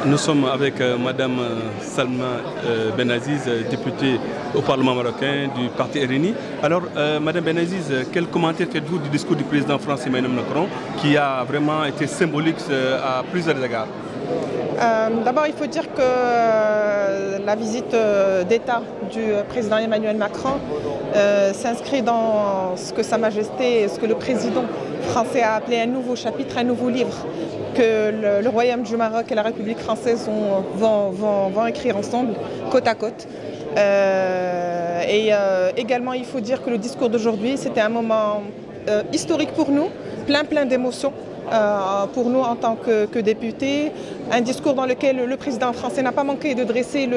Nous sommes avec Madame Salma Benaziz, députée au Parlement marocain du parti RNI. Alors, Madame Benaziz, quel commentaire faites-vous du discours du président français Emmanuel Macron, qui a vraiment été symbolique à plusieurs égards? D'abord, il faut dire que la visite d'État du président Emmanuel Macron s'inscrit dans ce que Sa Majesté, ce que le président français a appelé un nouveau chapitre, un nouveau livre que le Royaume du Maroc et la République française vont écrire ensemble, côte à côte. Également, il faut dire que le discours d'aujourd'hui, c'était un moment historique pour nous, plein d'émotions. Pour nous en tant que députés, un discours dans lequel le président français n'a pas manqué de dresser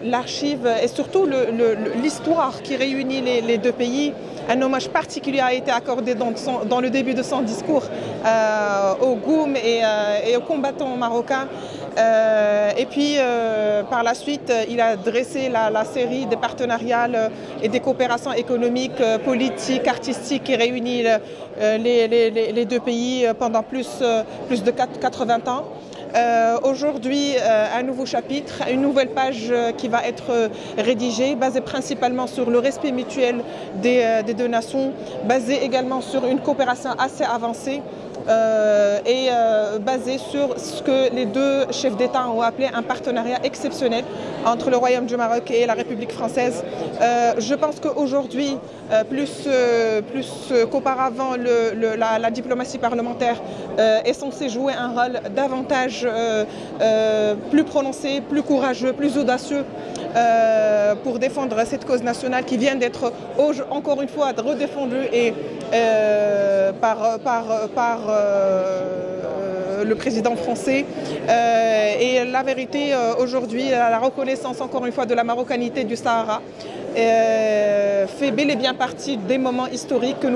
l'archive et surtout l'histoire qui réunit les deux pays. Un hommage particulier a été accordé dans le début de son discours aux Goum et aux combattants marocains. Et puis par la suite, il a dressé la série des partenariats et des coopérations économiques, politiques, artistiques qui réunit les deux pays pendant plus de 80 ans. Aujourd'hui, un nouveau chapitre, une nouvelle page qui va être rédigée, basée principalement sur le respect mutuel des deux nations, basée également sur une coopération assez avancée et basée sur ce que les deux chefs d'État ont appelé un partenariat exceptionnel entre le Royaume du Maroc et la République française. Je pense qu'aujourd'hui, plus qu'auparavant, la diplomatie parlementaire est censée jouer un rôle davantage plus prononcé, plus courageux, plus audacieux pour défendre cette cause nationale qui vient d'être encore une fois redéfendue et par le président français. Et la vérité, aujourd'hui, la reconnaissance encore une fois de la marocanité du Sahara fait bel et bien partie des moments historiques que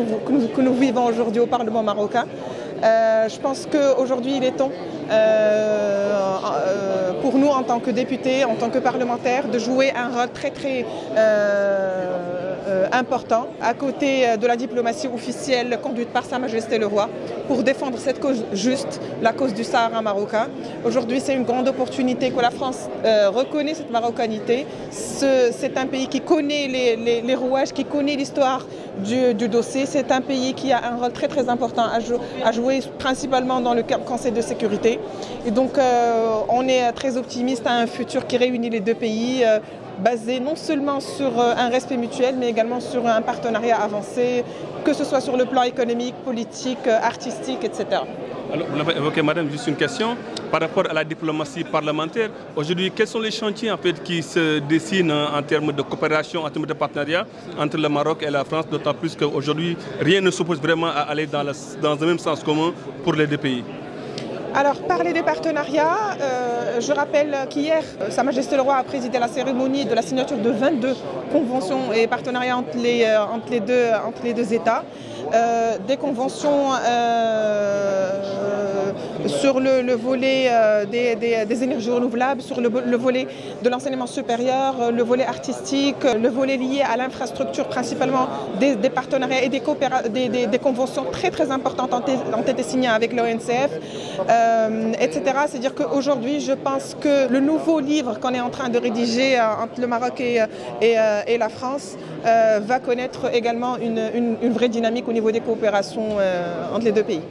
nous vivons aujourd'hui au Parlement marocain. Je pense qu'aujourd'hui, il est temps pour nous, en tant que députés, en tant que parlementaires, de jouer un rôle très important à côté de la diplomatie officielle conduite par Sa Majesté le Roi pour défendre cette cause juste, la cause du Sahara marocain. Aujourd'hui, c'est une grande opportunité que la France reconnaît cette marocanité. C'est un pays qui connaît les rouages, qui connaît l'histoire du dossier. C'est un pays qui a un rôle très important à jouer, principalement dans le Conseil de sécurité. Et donc, on est très optimiste à un futur qui réunit les deux pays, basé non seulement sur un respect mutuel, mais également sur un partenariat avancé, que ce soit sur le plan économique, politique, artistique, etc. Alors, vous l'avez évoqué, madame, juste une question. Par rapport à la diplomatie parlementaire, aujourd'hui, quels sont les chantiers en fait, qui se dessinent en termes de coopération, en termes de partenariat entre le Maroc et la France, d'autant plus qu'aujourd'hui, rien ne s'oppose vraiment à aller dans un même sens commun pour les deux pays? Alors, parler des partenariats, je rappelle qu'hier, Sa Majesté le Roi a présidé la cérémonie de la signature de 22 conventions et partenariats entre les deux États. Des conventions sur le volet des énergies renouvelables, sur le volet de l'enseignement supérieur, le volet artistique, le volet lié à l'infrastructure, principalement des partenariats et des conventions très importantes ont été signées avec l'ONCF, etc. C'est-à-dire qu'aujourd'hui, je pense que le nouveau livre qu'on est en train de rédiger entre le Maroc et la France va connaître également une vraie dynamique au niveau des coopérations entre les deux pays.